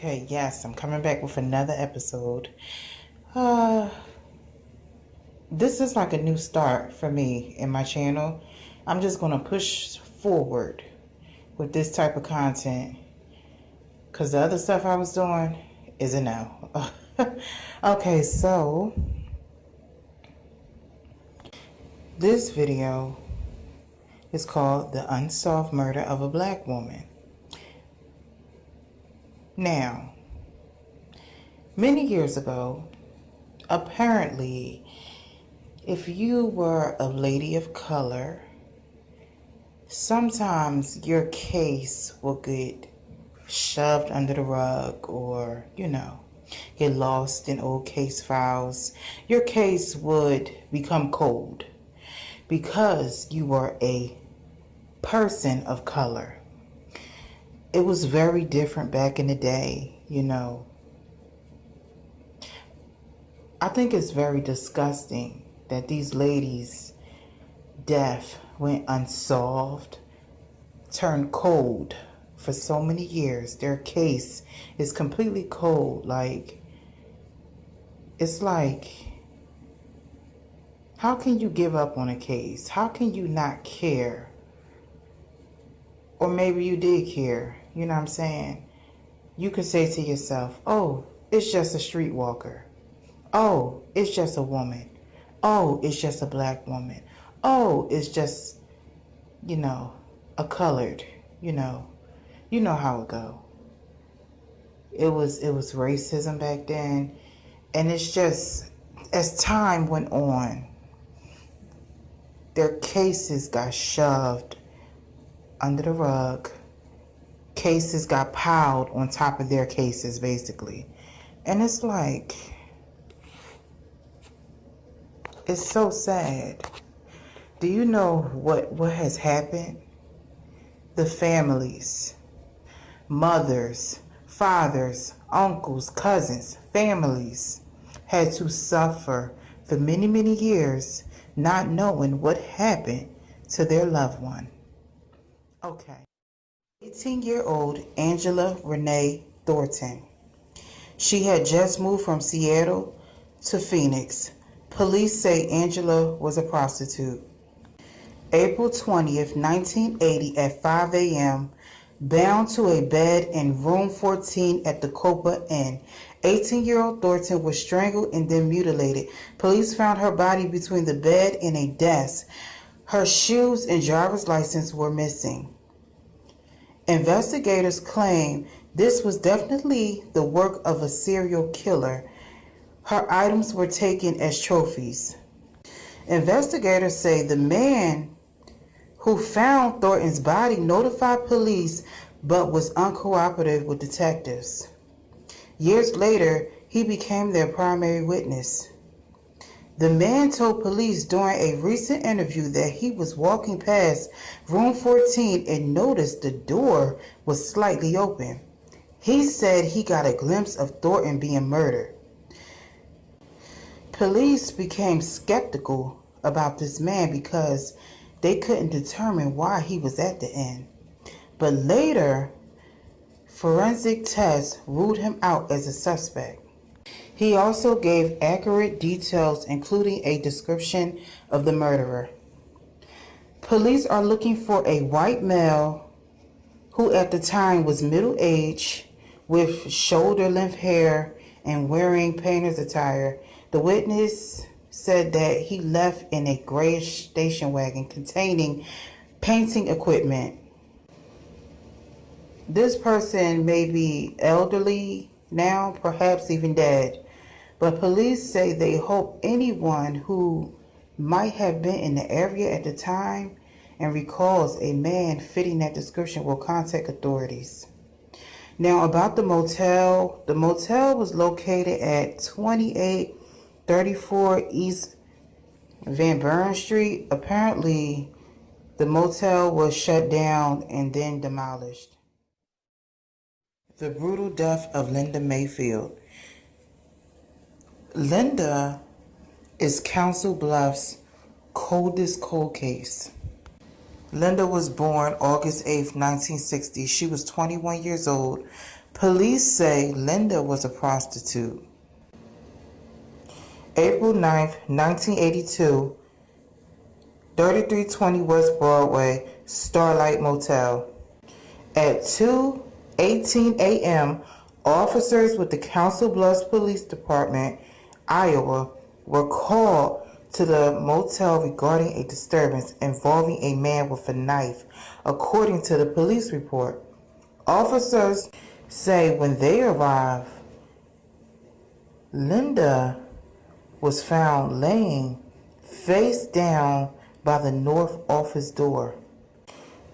Okay, yes, I'm coming back with another episode. This is like a new start for me in my channel. I'm just going to push forward with this type of content because the other stuff I was doing is a no. Okay, so this video is called The Unsolved Murder of a Black Woman. Now, many years ago, apparently, if you were a lady of color, sometimes your case will get shoved under the rug or, get lost in old case files. Your case would become cold because you were a person of color. It was very different back in the day, I think it's very disgusting that these ladies' death went unsolved, turned cold for so many years. Their case is completely cold. It's like, how can you give up on a case? How can you not care? Or maybe you did care, you know what I'm saying? You could say to yourself, oh, it's just a streetwalker. Oh, it's just a woman. Oh, it's just a black woman. Oh, it's just, a colored, you know how it go. It was racism back then. And it's just, as time went on, their cases got shoved under the rug. Cases got piled on top of their cases, basically. And it's like, it's so sad. Do you know what has happened? The families, mothers, fathers, uncles, cousins, families had to suffer for many, many years not knowing what happened to their loved one. Okay. 18-year-old Angela Renee Thornton. She had just moved from Seattle to Phoenix. Police say Angela was a prostitute. April 20th, 1980 at 5 a.m., bound to a bed in room 14 at the Copa Inn. 18-year-old Thornton was strangled and then mutilated. Police found her body between the bed and a desk. Her shoes and driver's license were missing. Investigators claim this was definitely the work of a serial killer. Her items were taken as trophies. Investigators say the man who found Thornton's body notified police but was uncooperative with detectives. Years later, he became their primary witness. The man told police during a recent interview that he was walking past room 14 and noticed the door was slightly open. He said he got a glimpse of Thornton being murdered. Police became skeptical about this man because they couldn't determine why he was at the inn. But later, forensic tests ruled him out as a suspect. He also gave accurate details, including a description of the murderer. Police are looking for a white male who at the time was middle-aged with shoulder-length hair and wearing painter's attire. The witness said that he left in a grayish station wagon containing painting equipment. This person may be elderly now, perhaps even dead, but police say they hope anyone who might have been in the area at the time and recalls a man fitting that description will contact authorities. Now about the motel was located at 2834 East Van Buren Street. Apparently, the motel was shut down and then demolished. The brutal death of Linda Mayfield. Linda is Council Bluffs' coldest cold case. Linda was born August 8, 1960. She was 21 years old Police say Linda was a prostitute. April 9th, 1982, 3320 West Broadway, Starlight Motel. At 2:18 a.m., officers with the Council Bluffs Police Department, Iowa, were called to the motel regarding a disturbance involving a man with a knife, according to the police report. Officers say when they arrived, Linda was found laying face down by the north office door.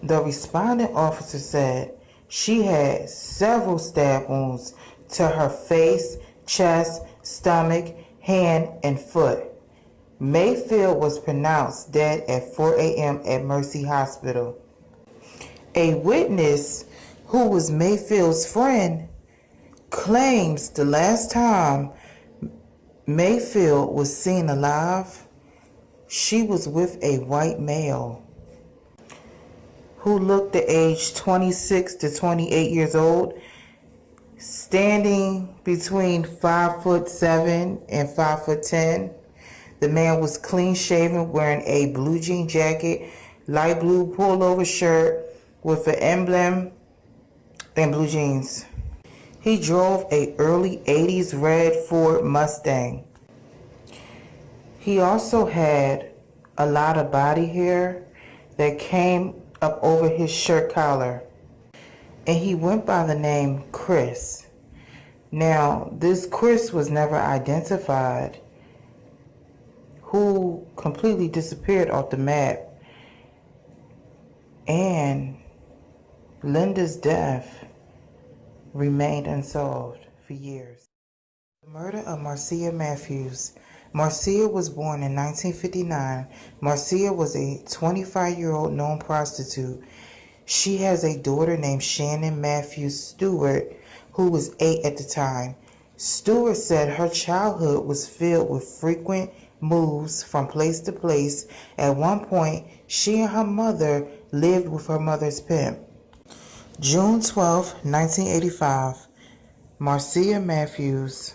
The responding officer said she had several stab wounds to her face, chest, stomach, hand, and foot. Mayfield was pronounced dead at 4 a.m. at Mercy Hospital. A witness who was Mayfield's friend claims the last time Mayfield was seen alive, she was with a white male who looked the age 26 to 28 years old, standing between 5'7" and 5'10". The man was clean shaven, wearing a blue jean jacket, light blue pullover shirt with an emblem, and blue jeans. He drove a early 80s red Ford Mustang. He also had a lot of body hair that came up over his shirt collar, and he went by the name Chris. Now, this Chris was never identified, who completely disappeared off the map, and Linda's death remained unsolved for years. The murder of Marcia Matthews. Marcia was born in 1959. Marcia was a 25-year-old known prostitute. She has a daughter named Shannon Matthews Stewart, who was 8 at the time. Stewart said her childhood was filled with frequent moves from place to place. At one point, she and her mother lived with her mother's pimp. June 12, 1985, Marcia Matthews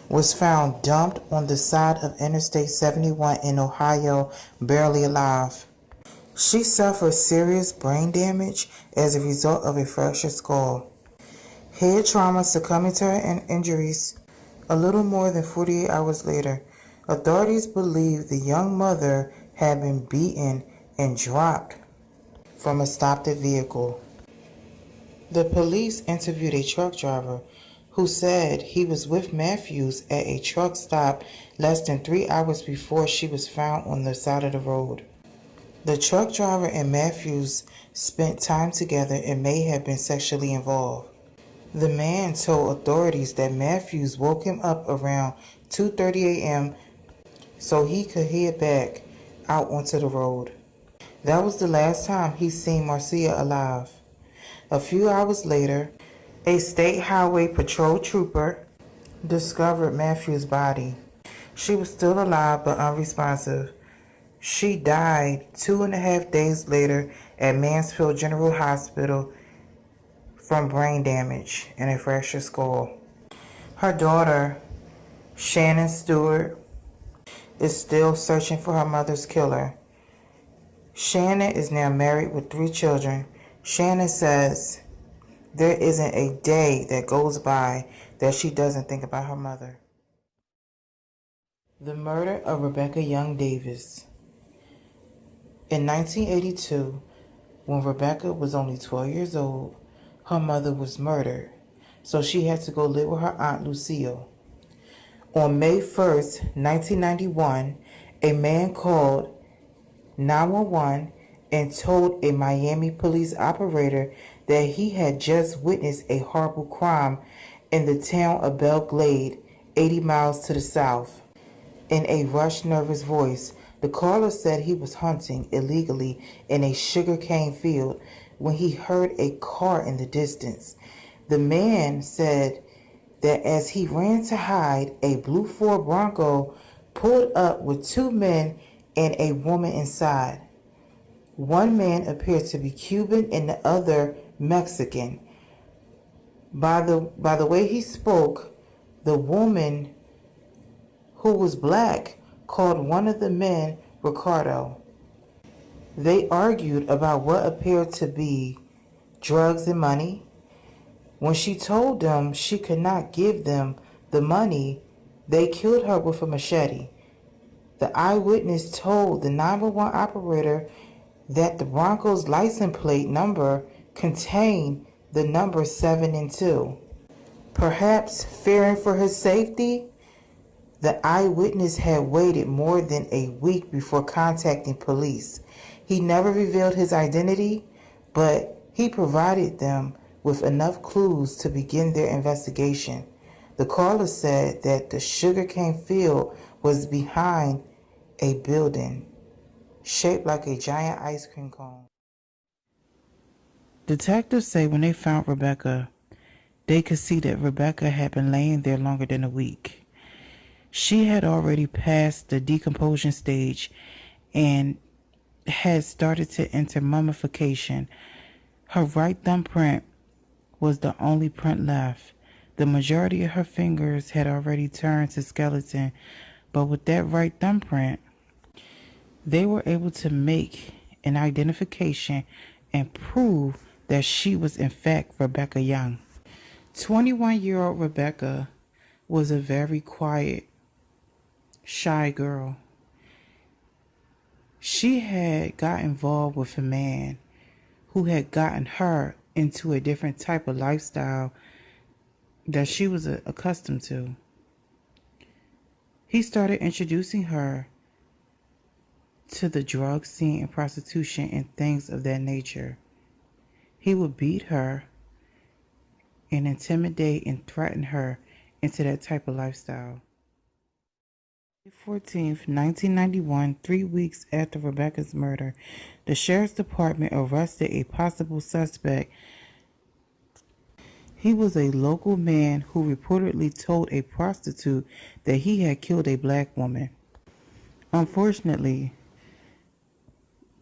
was found dumped on the side of Interstate 71 in Ohio, barely alive. She suffered serious brain damage as a result of a fractured skull, head trauma succumbing to her injuries. A little more than 48 hours later, authorities believe the young mother had been beaten and dropped from a stopped vehicle. The police interviewed a truck driver who said he was with Matthews at a truck stop less than 3 hours before she was found on the side of the road. The truck driver and Matthews spent time together and may have been sexually involved. The man told authorities that Matthews woke him up around 2:30 a.m. so he could head back out onto the road. That was the last time he seen Marcia alive. A few hours later, a state highway patrol trooper discovered Matthews' body. She was still alive but unresponsive. She died 2.5 days later at Mansfield General Hospital from brain damage and a fractured skull. Her daughter, Shannon Stewart, is still searching for her mother's killer. Shannon is now married with 3 children. Shannon says there isn't a day that goes by that she doesn't think about her mother. The murder of Rebecca Young Davis. In 1982, when Rebecca was only 12 years old, her mother was murdered, so she had to go live with her aunt Lucille. On May 1st, 1991, a man called 911 and told a Miami police operator that he had just witnessed a horrible crime in the town of Belle Glade, 80 miles to the south. In a rushed, nervous voice, the caller said he was hunting illegally in a sugarcane field when he heard a car in the distance. The man said that as he ran to hide, a blue Ford Bronco pulled up with 2 men and a woman inside. One man appeared to be Cuban and the other Mexican. By the way he spoke, the woman who was black called one of the men Ricardo. They argued about what appeared to be drugs and money. When she told them she could not give them the money, they killed her with a machete. The eyewitness told the 911 operator that the Bronco's license plate number contained the number 7 and 2. Perhaps fearing for his safety, the eyewitness had waited more than a week before contacting police. He never revealed his identity, but he provided them with enough clues to begin their investigation. The caller said that the sugarcane field was behind a building shaped like a giant ice cream cone. Detectives say when they found Rebecca, they could see that Rebecca had been laying there longer than a week. She had already passed the decomposition stage and had started to enter mummification. Her right thumbprint was the only print left. The majority of her fingers had already turned to skeleton, but with that right thumbprint, they were able to make an identification and prove that she was in fact Rebecca Young. 21-year-old Rebecca was a very quiet, shy girl. She had got involved with a man who had gotten her into a different type of lifestyle that she was accustomed to. He started introducing her to the drug scene and prostitution and things of that nature. He would beat her and intimidate and threaten her into that type of lifestyle. May 14th, 1991, 3 weeks after Rebecca's murder, the sheriff's department arrested a possible suspect. He was a local man who reportedly told a prostitute that he had killed a black woman. Unfortunately,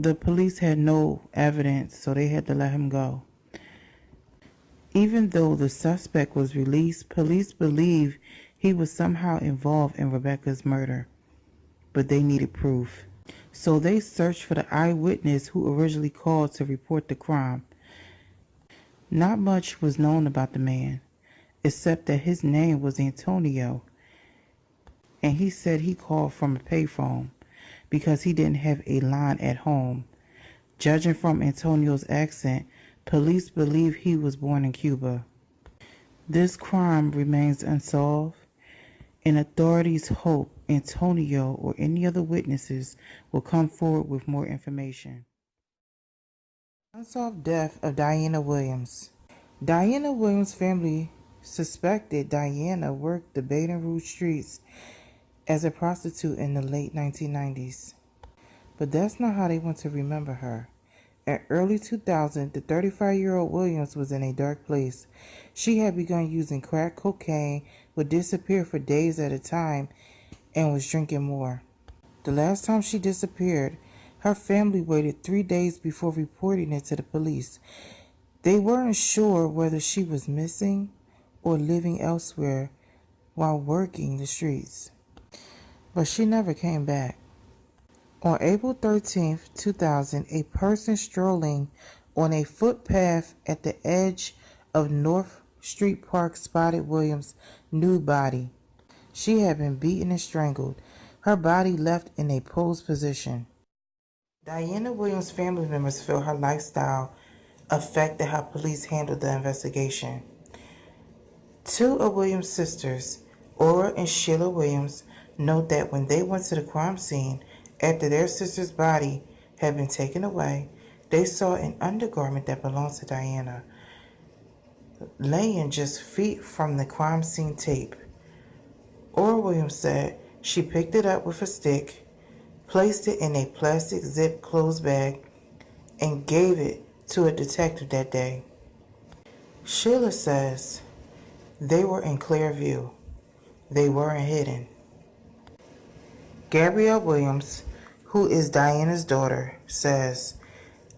the police had no evidence, so they had to let him go. Even though the suspect was released, police believe he was somehow involved in Rebecca's murder, but they needed proof. So they searched for the eyewitness who originally called to report the crime. Not much was known about the man, except that his name was Antonio, and he said he called from a payphone because he didn't have a line at home. Judging from Antonio's accent, police believe he was born in Cuba. This crime remains unsolved, and authorities hope Antonio or any other witnesses will come forward with more information. Unsolved death of Diana Williams. Diana Williams' family suspected Diana worked the Baton Rouge streets as a prostitute in the late 1990s. But that's not how they want to remember her. In early 2000, the 35-year-old Williams was in a dark place. She had begun using crack cocaine, would disappear for days at a time, and was drinking more. The last time she disappeared, her family waited 3 days before reporting it to the police. They weren't sure whether she was missing or living elsewhere while working the streets. But she never came back. On April 13, 2000, a person strolling on a footpath at the edge of North Street Park spotted Williams' nude body. She had been beaten and strangled, her body left in a posed position. Diana Williams' family members feel her lifestyle affected how police handled the investigation. Two of Williams' sisters, Ora and Sheila Williams, note that when they went to the crime scene after their sister's body had been taken away, they saw an undergarment that belonged to Diana laying just feet from the crime scene tape. Ora Williams said she picked it up with a stick, placed it in a plastic zip closed bag, and gave it to a detective that day. Sheila says they were in clear view. They weren't hidden. Gabrielle Williams, who is Diana's daughter, says,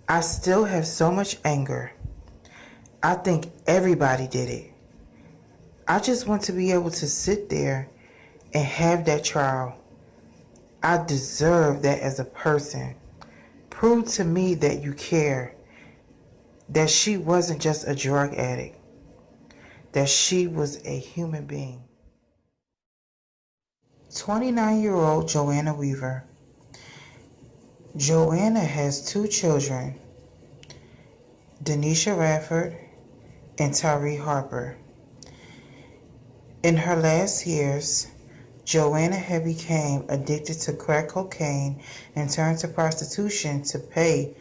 "I still have so much anger. I think everybody did it. I just want to be able to sit there and have that trial. I deserve that as a person. Prove to me that you care, that she wasn't just a drug addict, that she was a human being. 29-year-old Joanna Weaver. Joanna has 2 children, Denisha Radford and Tyree Harper. In her last years, Joanna had become addicted to crack cocaine and turned to prostitution to pay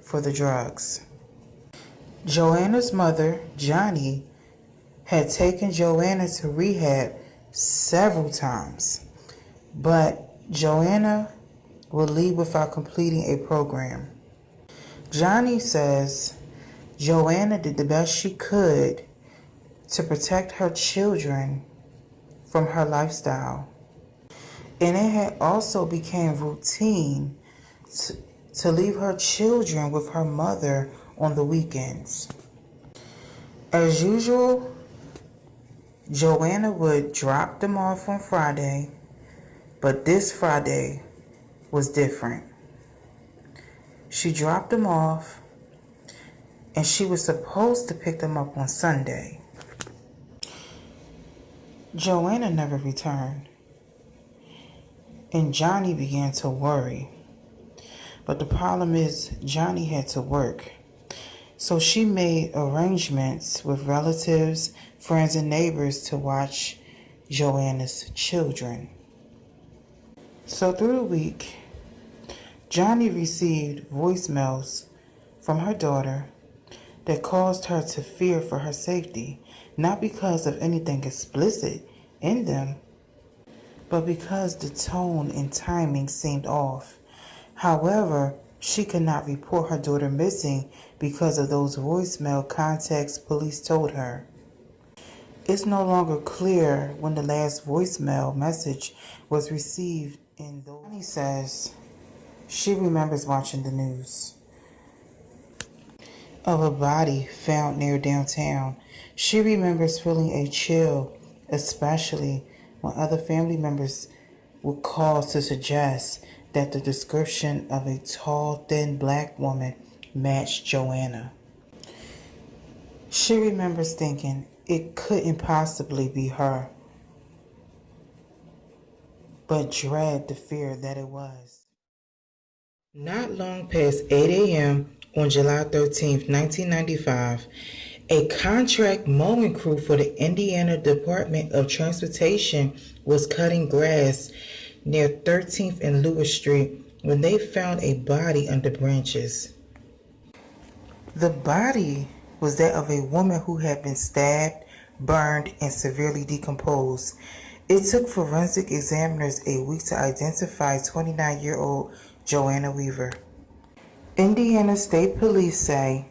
for the drugs. Joanna's mother, Johnny, had taken Joanna to rehab several times, but Joanna would leave without completing a program. Johnny says Joanna did the best she could to protect her children from her lifestyle. And it had also become routine to leave her children with her mother on the weekends. As usual, Joanna would drop them off on Friday, but this Friday was different. She dropped them off and she was supposed to pick them up on Sunday. Joanna never returned, and Johnny began to worry. But the problem is Johnny had to work. So she made arrangements with relatives, friends, and neighbors to watch Joanna's children. So through the week, Johnny received voicemails from her daughter that caused her to fear for her safety, not because of anything explicit in them, but because the tone and timing seemed off. However, she could not report her daughter missing because of those voicemail contacts police told her. It's no longer clear when the last voicemail message was received in those. Johnny says she remembers watching the news of a body found near downtown. She remembers feeling a chill, especially when other family members would call to suggest that the description of a tall, thin black woman matched Joanna. She remembers thinking it couldn't possibly be her, but dread the fear that it was. Not long past 8 a.m. on July 13, 1995, a contract mowing crew for the Indiana Department of Transportation was cutting grass near 13th and Lewis Street when they found a body under branches. The body was that of a woman who had been stabbed, burned, and severely decomposed. It took forensic examiners a week to identify 29-year-old Joanna Weaver. Indiana State Police say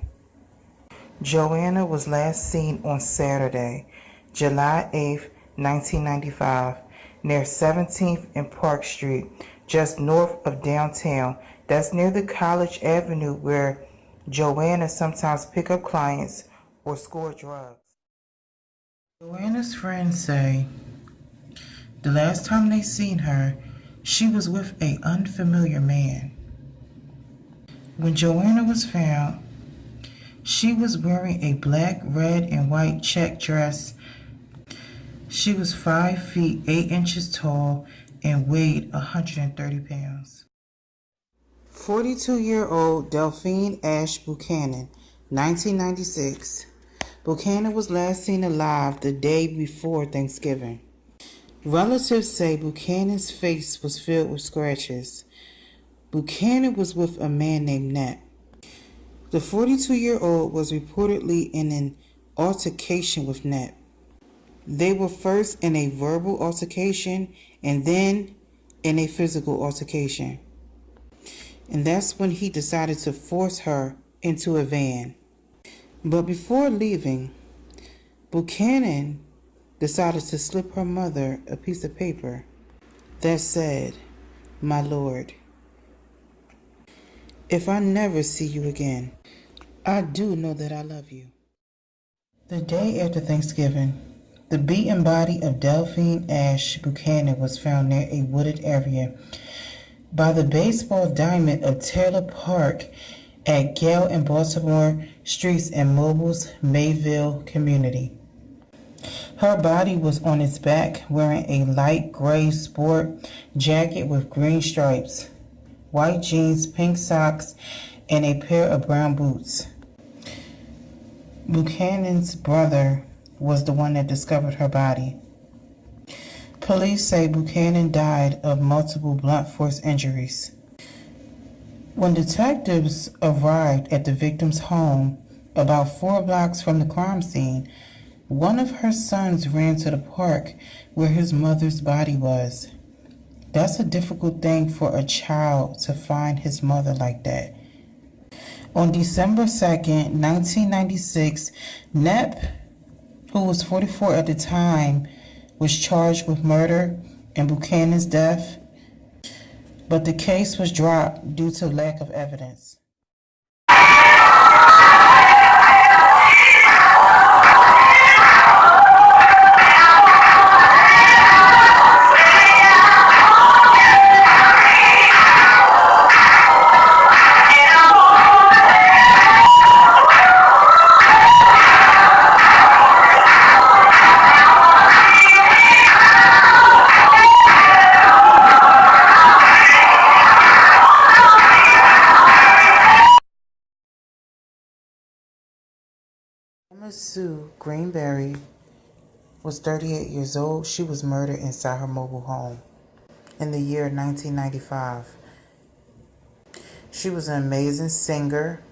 Joanna was last seen on Saturday, July 8, 1995, near 17th and Park Street, just north of downtown. That's near the College Avenue where Joanna sometimes pick up clients or score drugs. Joanna's friends say the last time they seen her, she was with an unfamiliar man. When Joanna was found, she was wearing a black, red, and white check dress. She was 5 feet 8 inches tall and weighed 130 pounds. 42-year-old Delphine Ashe Buchannon, 1996. Buchannon was last seen alive the day before Thanksgiving. Relatives say Buchanon's face was filled with scratches. Buchannon was with a man named Nat. The 42-year-old was reportedly in an altercation with Nat. They were first in a verbal altercation and then in a physical altercation. And that's when he decided to force her into a van. But before leaving, Buchannon decided to slip her mother a piece of paper that said, "My Lord, if I never see you again, I do know that I love you." The day after Thanksgiving, The beaten body of Delphine Ashe Buchannon was found near a wooded area by the baseball diamond of Taylor Park at Gale and Baltimore Streets in Mobile's Mayfield community. Her body was on its back wearing a light gray sport jacket with green stripes, white jeans, pink socks, and a pair of brown boots. Buchanan's brother was the one that discovered her body. Police say Buchanan died of multiple blunt force injuries. When detectives arrived at the victim's home, about 4 blocks from the crime scene, one of her sons ran to the park where his mother's body was. That's a difficult thing for a child to find his mother like that. On December 2nd, 1996, Knapp, who was 44 at the time, was charged with murder and Buchanan's death, but the case was dropped due to lack of evidence. Sue Greenberry was 38 years old. She was murdered inside her mobile home in the year 1995. She was an amazing singer,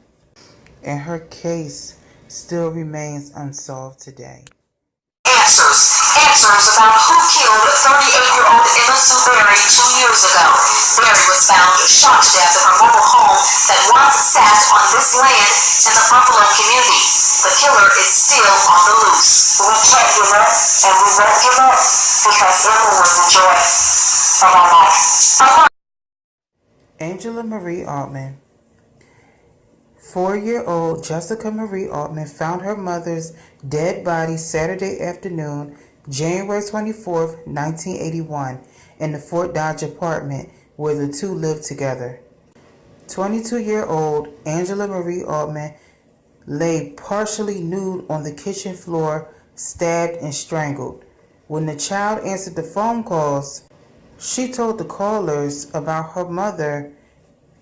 and her case still remains unsolved today. Answers about who killed 38-year-old Emma Sue Berry 2 years ago. Berry was found shot to death in her mobile home that once sat on this land in the Buffalo community. The killer is still on the loose. We can't give up, and we won't give up, because Emma was the joy of our life. Angela Marie Altman. 4-year-old Jessica Marie Altman found her mother's dead body Saturday afternoon, January 24th, 1981, in the Fort Dodge apartment where the two lived together. 22-year-old Angela Marie Altman lay partially nude on the kitchen floor, stabbed and strangled. When the child answered the phone calls, she told the callers about her mother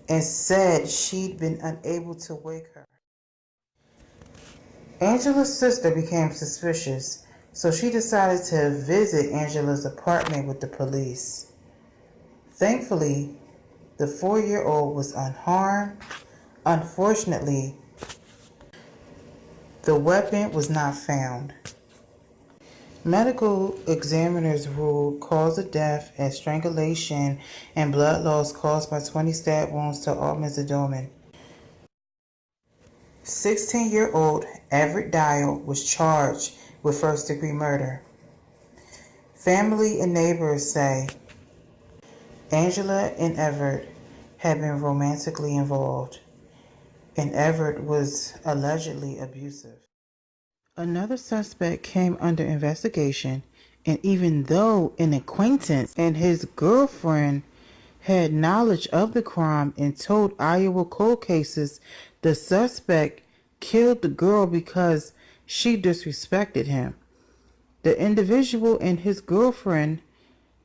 and said she'd been unable to wake her. Angela's sister became suspicious, so she decided to visit Angela's apartment with the police. Thankfully, the 4-year-old was unharmed. Unfortunately, the weapon was not found. Medical examiners ruled cause of death as strangulation and blood loss caused by 20 stab wounds to Altman's abdomen. 16-year-old Everett Dial was charged with first-degree murder. Family and neighbors say Angela and Everett had been romantically involved, and Everett was allegedly abusive. Another suspect came under investigation, and even though an acquaintance and his girlfriend had knowledge of the crime and told Iowa cold cases, the suspect killed the girl because she disrespected him. The individual and his girlfriend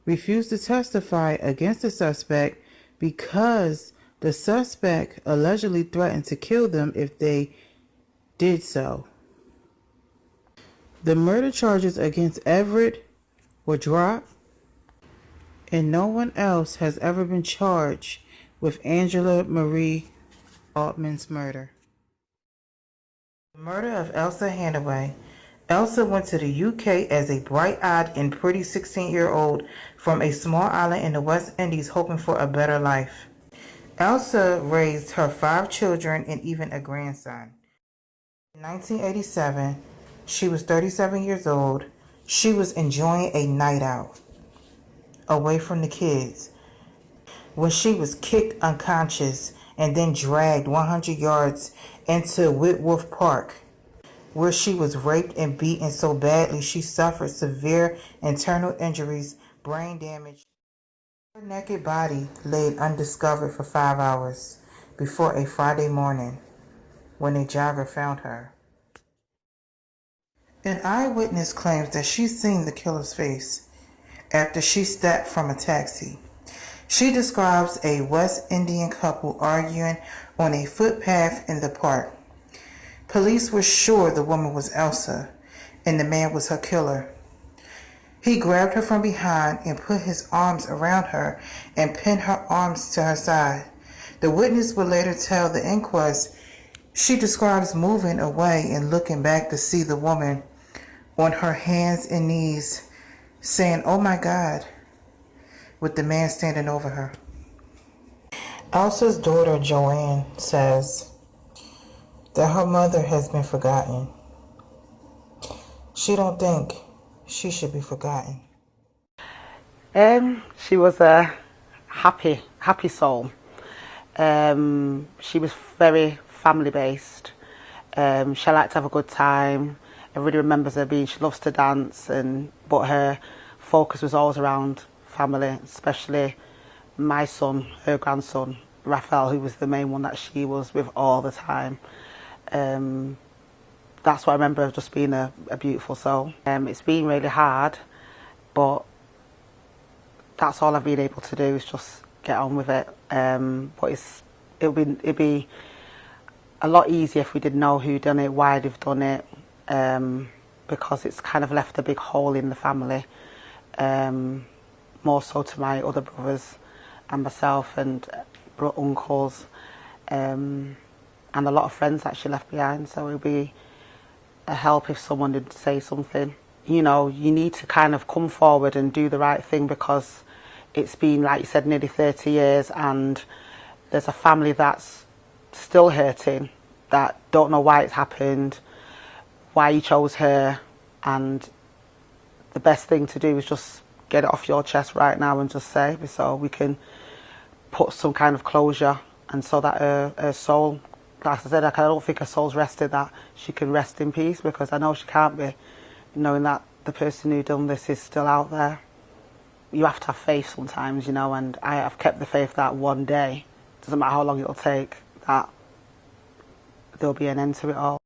refused to testify against the suspect because the suspect allegedly threatened to kill them if they did so. The murder charges against Everett were dropped, and no one else has ever been charged with Angela Marie Altman's murder. The murder of Elsa Handaway. Elsa went to the UK as a bright-eyed and pretty 16-year-old from a small island in the West Indies hoping for a better life. Elsa raised her 5 children and even a grandson. In 1987, she was 37 years old. She was enjoying a night out away from the kids when she was kicked unconscious and then dragged 100 yards into Whitworth Park. where she was raped and beaten so badly she suffered severe internal injuries, brain damage. Her naked body laid undiscovered for 5 hours before a Friday morning when a jogger found her. An eyewitness claims that she seen the killer's face after she stepped from a taxi. She describes a West Indian couple arguing on a footpath in the park. Police were sure the woman was Elsa and the man was her killer. He grabbed her from behind and put his arms around her and pinned her arms to her side. The witness would later tell the inquest she describes moving away and looking back to see the woman on her hands and knees saying, "Oh my God," with the man standing over her. Elsa's daughter Joanne says that her mother has been forgotten. She don't think she should be forgotten. She was a happy soul. She was very family based. She liked to have a good time. Everybody remembers her she loves to dance, but her focus was always around family, especially my son, her grandson, Raphael, who was the main one that she was with all the time. That's what I remember of just being a beautiful soul. It's been really hard, but that's all I've been able to do is just get on with it. But it'd be a lot easier if we did know who done it, why they've done it, because it's kind of left a big hole in the family. More so to my other brothers and myself and uncles, and a lot of friends that she left behind. So it would be a help if someone did say something. You know, you need to kind of come forward and do the right thing, because it's been, like you said, nearly 30 years and there's a family that's still hurting, that don't know why it's happened, why you chose her, and the best thing to do is just get it off your chest right now and just say, so we can put some kind of closure, and so that her soul, like I said, I don't think her soul's rested, that she can rest in peace, because I know she can't be, knowing that the person who done this is still out there. You have to have faith sometimes, you know, and I have kept the faith that one day, doesn't matter how long it'll take, that there'll be an end to it all.